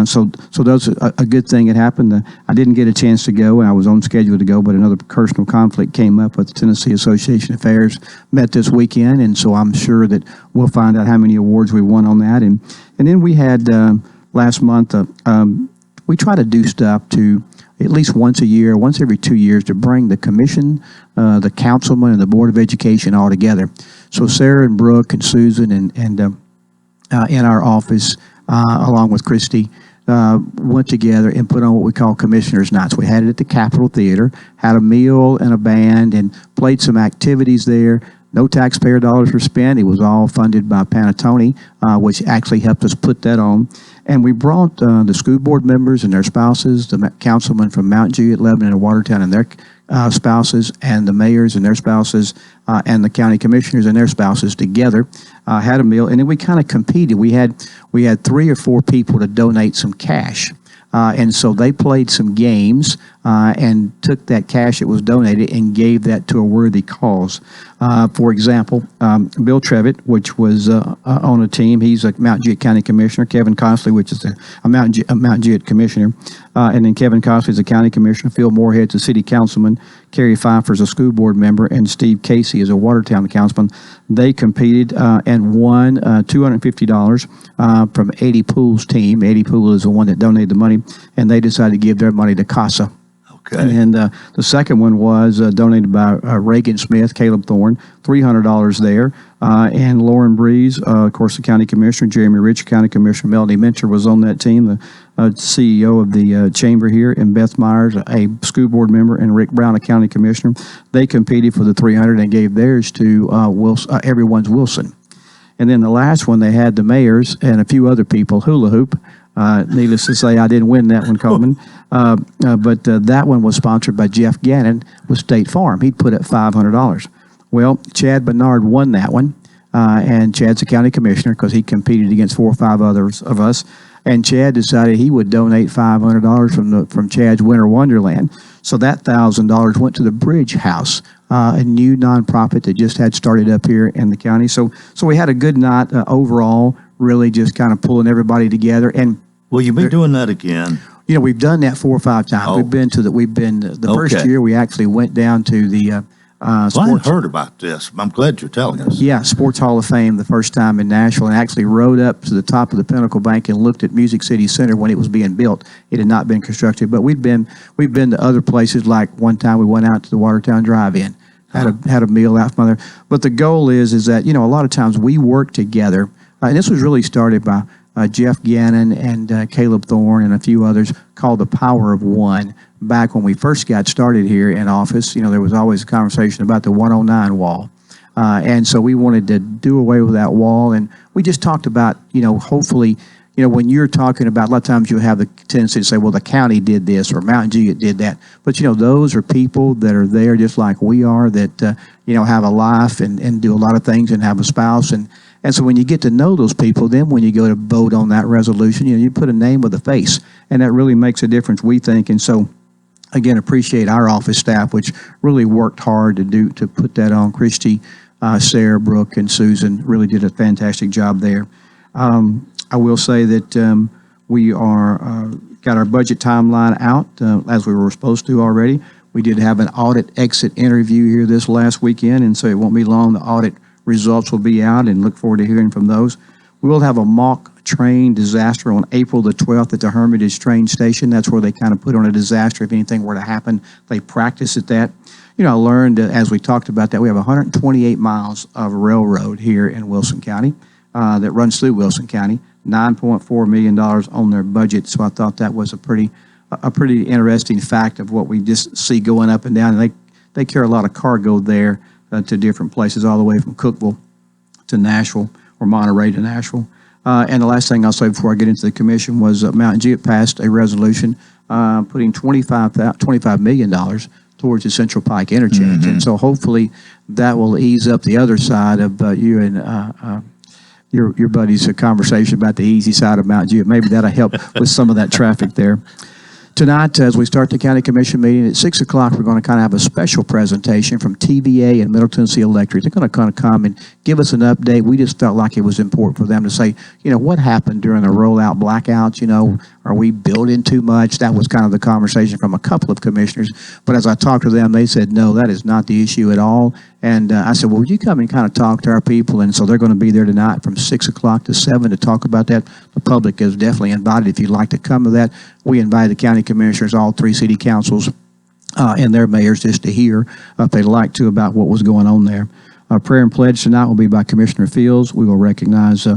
So that was a good thing that happened. I didn't get a chance to go, and I was on schedule to go, but another personal conflict came up with the Tennessee Association of Fairs. Met this weekend, and so I'm sure that we'll find out how many awards we won on that. And then we had last month. We try to do stuff to at least once a year, once every 2 years, to bring the commission, the councilman, and the Board of Education all together. So Sarah and Brooke and Susan and in our office, along with Christy, went together and put on what we call Commissioners' Nights. We had it at the Capitol Theater, had a meal and a band, and played some activities there. No taxpayer dollars were spent. It was all funded by Panettone, which actually helped us put that on. And we brought the school board members and their spouses, the councilmen from Mount Juliet, Lebanon, and Watertown and their spouses, and the mayors and their spouses, and the county commissioners and their spouses together, had a meal. And then we kind of competed. We had 3 or 4 people to donate some cash. And so they played some games and took that cash that was donated and gave that to a worthy cause. For example, Bill Trevitt, which was on a team, he's a Mount Juliet County Commissioner. Kevin Costley, which is a Mount Juliet Commissioner. And then Kevin Costley is a County Commissioner. Phil Moorhead's a City Councilman. Kerry Pfeiffer's a School Board Member. And Steve Casey is a Watertown Councilman. They competed and won $250 from Eddie Poole's team. Eddie Poole is the one that donated the money, and they decided to give their money to CASA. Okay. And the second one was donated by Reagan Smith, Caleb Thorne, $300 there. And Lauren Breeze, of course, the county commissioner, Jeremy Rich, county commissioner, Melanie Mincher was on that team, the CEO of the chamber here, and Beth Myers, a school board member, and Rick Brown, a county commissioner. They competed for the 300 and gave theirs to Everyone's Wilson. And then the last one, they had the mayors and a few other people hula hoop. Needless to say, I didn't win that one, Coleman. But that one was sponsored by Jeff Gannon with State Farm. He'd put up $500. Well, Chad Bernard won that one, and Chad's a county commissioner because he competed against 4 or 5 others of us. And Chad decided he would donate $500 from Chad's Winter Wonderland. So that $1,000 went to the Bridge House, a new nonprofit that just had started up here in the county. So we had a good night overall, really just kind of pulling everybody together. And Will you be doing that again? You know, we've done that 4 or 5 times. Oh. We've been the first year we actually went down to the Well, I sports. heard about this. I'm glad you're telling us. Yeah, Sports Hall of Fame the first time in Nashville, and actually rode up to the top of the Pinnacle Bank and looked at Music City Center when it was being built. It had not been constructed, but we've been to other places. Like one time we went out to the Watertown Drive-In, had a meal out from there. But the goal is that, you know, a lot of times we work together, and this was really started by Jeff Gannon and Caleb Thorne and a few others, called the Power of One. Back when we first got started here in office, you know, there was always a conversation about the 109 wall. And so we wanted to do away with that wall. And we just talked about, you know, hopefully, you know, when you're talking about, a lot of times you have the tendency to say, well, the county did this or Mount Juliet did that. But, you know, those are people that are there just like we are that, you know, have a life and do a lot of things and have a spouse. And so when you get to know those people, then when you go to vote on that resolution, you know, you put a name with a face. And that really makes a difference, we think. And so, again, appreciate our office staff, which really worked hard to put that on. Christy, Sarah, Brooke, and Susan really did a fantastic job there. I will say that we are got our budget timeline out as we were supposed to already. We did have an audit exit interview here this last weekend, and so it won't be long. The audit results will be out, and look forward to hearing from those. We will have a mock train disaster on April the 12th at the Hermitage train station. That's where they kind of put on a disaster if anything were to happen. They practice at that. You know, I learned as we talked about that, we have 128 miles of railroad here in Wilson County that runs through Wilson County, $9.4 million on their budget. So I thought that was a pretty interesting fact of what we just see going up and down. And they carry a lot of cargo there to different places, all the way from Cookeville to Nashville, or Monterey to Nashville. And the last thing I'll say before I get into the commission was Mount Juliet passed a resolution putting $25 million towards the Central Pike interchange. And so hopefully that will ease up the other side of you and your buddy's conversation about the easy side of Mount Juliet. Maybe that'll help with some of that traffic there. Tonight, as we start the county commission meeting at 6 o'clock, we're going to kind of have a special presentation from TVA and Middle Tennessee Electric. They're going to kind of come and give us an update. We just felt like it was important for them to say, you know, what happened during the rollout blackouts? You know, are we building too much? That was kind of the conversation from a couple of commissioners. But as I talked to them, they said, no, that is not the issue at all. And I said, well, would you come and kind of talk to our people? And so they're going to be there tonight from 6 o'clock to 7 to talk about that. The public is definitely invited if you'd like to come to that. We invited the county commissioners, all 3 city councils, and their mayors just to hear if they'd like to about what was going on there. Prayer and pledge tonight will be by Commissioner Fields. We will recognize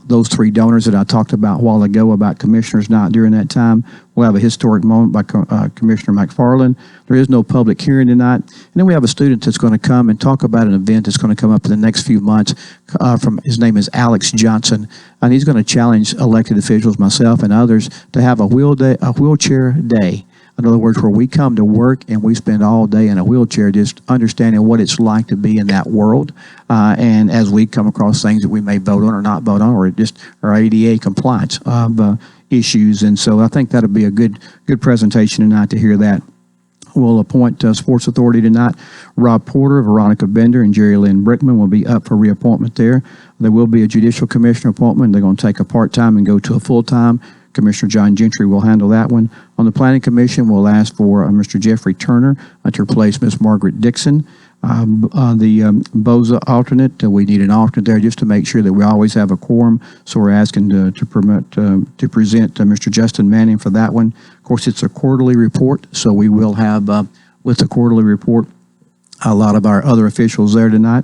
those 3 donors that I talked about a while ago about Commissioners Night during that time. We'll have a historic moment by Commissioner McFarland. There is no public hearing tonight. And then we have a student that's going to come and talk about an event that's going to come up in the next few months. His name is Alex Johnson, and he's going to challenge elected officials, myself and others, to have a wheelchair day. In other words, where we come to work and we spend all day in a wheelchair just understanding what it's like to be in that world. And as we come across things that we may vote on or not vote on, or just our ADA compliance of issues. And so I think that'll be a good presentation tonight to hear that. We'll appoint Sports Authority tonight. Rob Porter, Veronica Bender, and Jerry Lynn Brickman will be up for reappointment there. There will be a Judicial Commissioner appointment. They're going to take a part-time and go to a full-time. Commissioner John Gentry will handle that one. On the Planning Commission, we'll ask for Mr. Jeffrey Turner to replace Miss Margaret Dixon. The BOZA alternate, we need an alternate there just to make sure that we always have a quorum. So we're asking to present Mr. Justin Manning for that one. Of course, it's a quarterly report, so we will have, with the quarterly report, a lot of our other officials there tonight.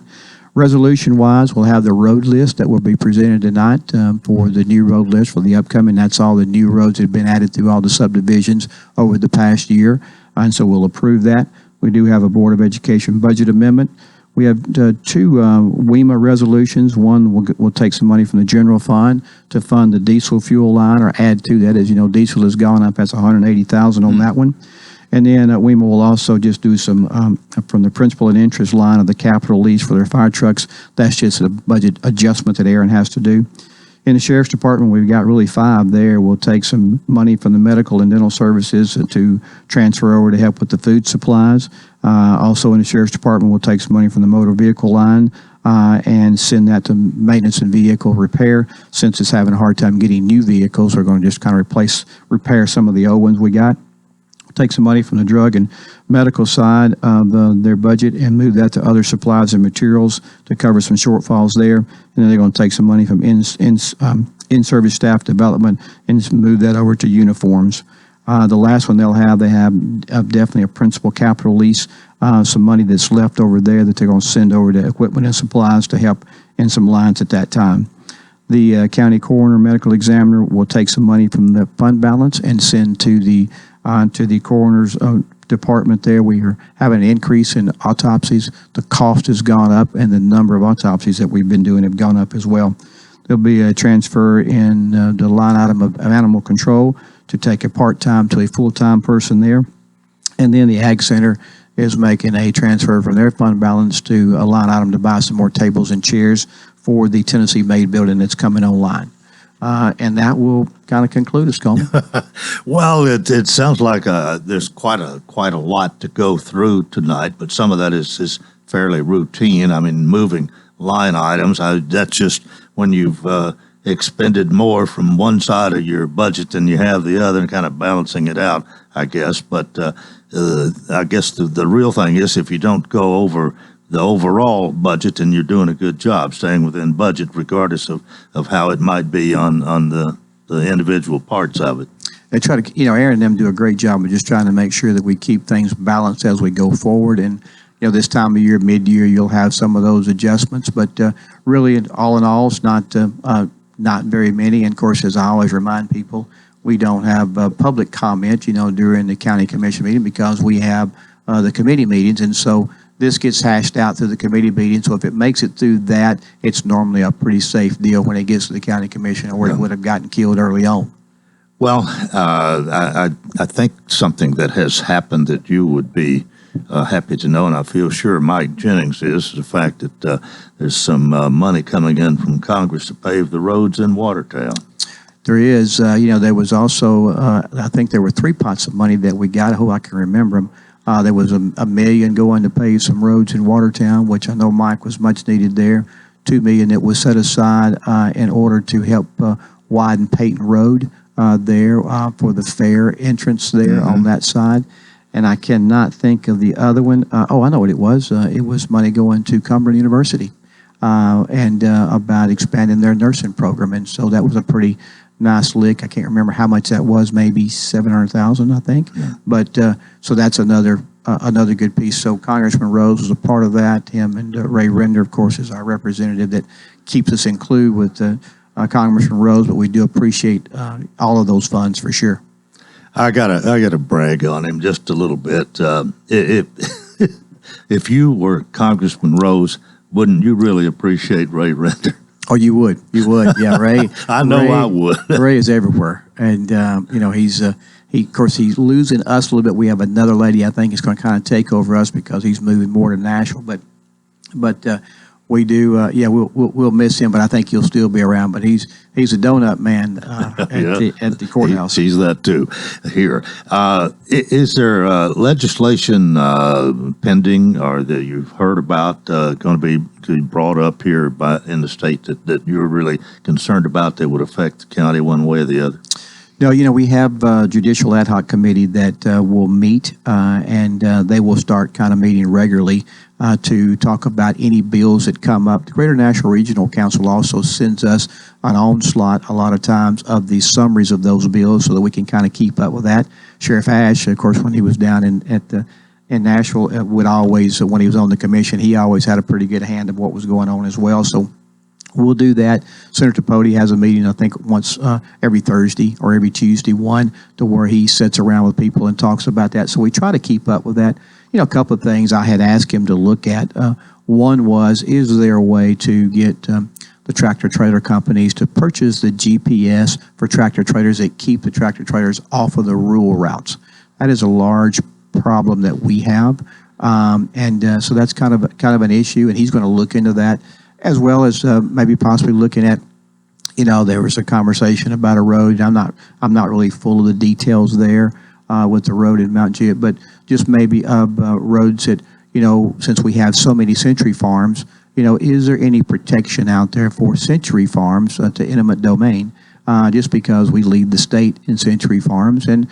Resolution-wise, we'll have the road list that will be presented tonight for the new road list for the upcoming. That's all the new roads that have been added through all the subdivisions over the past year, and so we'll approve that. We do have a Board of Education budget amendment. We have two WEMA resolutions. One will take some money from the general fund to fund the diesel fuel line or add to that. As you know, diesel has gone up. That's $180,000 on that one. And then WEMA will also just do some from the principal and interest line of the capital lease for their fire trucks. That's just a budget adjustment that Aaron has to do. In the Sheriff's Department, we've got really 5 there. We'll take some money from the medical and dental services to transfer over to help with the food supplies. Also in the Sheriff's Department, we'll take some money from the motor vehicle line and send that to maintenance and vehicle repair. Since it's having a hard time getting new vehicles, we're going to just kind of repair some of the old ones we got. Take some money from the drug and medical side of their budget and move that to other supplies and materials to cover some shortfalls there. And then they're going to take some money from in-service staff development and move that over to uniforms. The last one they have definitely a principal capital lease, some money that's left over there that they're going to send over to equipment and supplies to help in some lines at that time. The county coroner medical examiner will take some money from the fund balance and send to the coroner's department there. We are having an increase in autopsies. The cost has gone up, and the number of autopsies that we've been doing have gone up as well. There'll be a transfer in the line item of animal control to take a part-time to a full-time person there. And then the Ag Center is making a transfer from their fund balance to a line item to buy some more tables and chairs for the Tennessee Made building that's coming online. And that will kind of conclude us, Coleman. Well, it sounds like there's quite a lot to go through tonight, but some of that is fairly routine. I mean, moving line items, that's just when you've expended more from one side of your budget than you have the other and kind of balancing it out, I guess. But I guess the real thing is if you don't go over the overall budget, and you're doing a good job staying within budget regardless of how it might be on the individual parts of it. They try to, Aaron and them do a great job of just trying to make sure that we keep things balanced as we go forward. And, this time of year, mid-year, you'll have some of those adjustments. But really, all in all, it's not very many. And, of course, as I always remind people, we don't have public comment, during the county commission meeting because we have the committee meetings. And so this gets hashed out through the committee meeting, so if it makes it through that, it's normally a pretty safe deal when it gets to the county commission, or it would have gotten killed early on. Well, I think something that has happened that you would be happy to know, and I feel sure Mike Jennings is the fact that there's some money coming in from Congress to pave the roads in Watertown. There is, there was also, I think there were 3 pots of money that we got. I can remember them. There was $1 million going to pave some roads in Watertown, which I know Mike was much needed there. $2 million that was set aside in order to help widen Peyton Road there for the fair entrance there on that side. And I cannot think of the other one. I know what it was. It was money going to Cumberland University and about expanding their nursing program. And so that was a pretty nice lick. I can't remember how much that was, maybe $700,000, I think. Yeah. But so that's another good piece. So Congressman Rose was a part of that. Him and Ray Render, of course, is our representative that keeps us in clue with Congressman Rose. But we do appreciate all of those funds for sure. I gotta brag on him just a little bit. If you were Congressman Rose, wouldn't you really appreciate Ray Render? Oh, you would, yeah. Ray, I know I would. Ray is everywhere, and he's of course he's losing us a little bit. We have another lady I think is going to kind of take over us because he's moving more to Nashville. But We do. Yeah, we'll miss him, but I think he'll still be around. But he's a donut man at the courthouse. He's that too. Here, is there legislation pending, or that you've heard about going to be brought up here in the state that you're really concerned about that would affect the county one way or the other? No, we have a judicial ad hoc committee that will meet, and they will start kind of meeting regularly to talk about any bills that come up. The Greater National Regional Council also sends us an onslaught a lot of times of the summaries of those bills so that we can kind of keep up with that. Sheriff Ash, of course, when he was down in Nashville, would always, when he was on the commission, he always had a pretty good hand of what was going on as well. So we'll do that. Senator Pody has a meeting, I think, once every Thursday or every Tuesday, one to where he sits around with people and talks about that. So we try to keep up with that. A couple of things I had asked him to look at. One was, is there a way to get the tractor-trailer companies to purchase the GPS for tractor-trailers that keep the tractor-trailers off of the rural routes? That is a large problem that we have. So that's kind of an issue, and he's going to look into that, as well as maybe possibly looking at, there was a conversation about a road. I'm not really full of the details there with the road in Mount Juliet, but just maybe roads that, since we have so many Century Farms, is there any protection out there for Century Farms to eminent domain? Just because we lead the state in Century Farms, and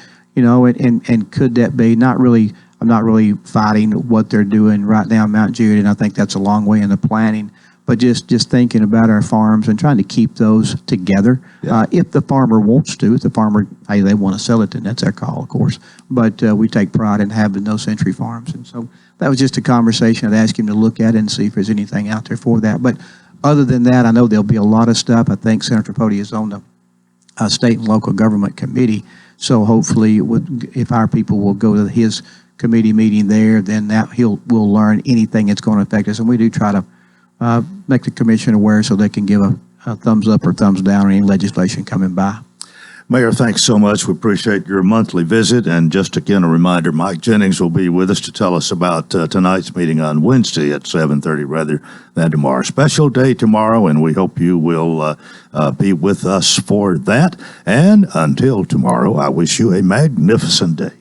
could that be not really? I'm not really fighting what they're doing right now in Mount Juliet, and I think that's a long way in the planning. But just thinking about our farms and trying to keep those together. Yeah. If the farmer wants to, if the farmer, hey, they want to sell it, then that's their call, of course. But we take pride in having those Century Farms. And so that was just a conversation I'd ask him to look at and see if there's anything out there for that. But other than that, I know there'll be a lot of stuff. I think Senator Pody is on the state and local government committee. So hopefully, if our people will go to his committee meeting there, then we'll learn anything that's going to affect us. And we do try to make the commission aware so they can give a thumbs up or thumbs down on any legislation coming by. Mayor, thanks so much. We appreciate your monthly visit. And just again, a reminder, Mike Jennings will be with us to tell us about tonight's meeting on Wednesday at 7:30 rather than tomorrow. Special day tomorrow, and we hope you will be with us for that. And until tomorrow, I wish you a magnificent day.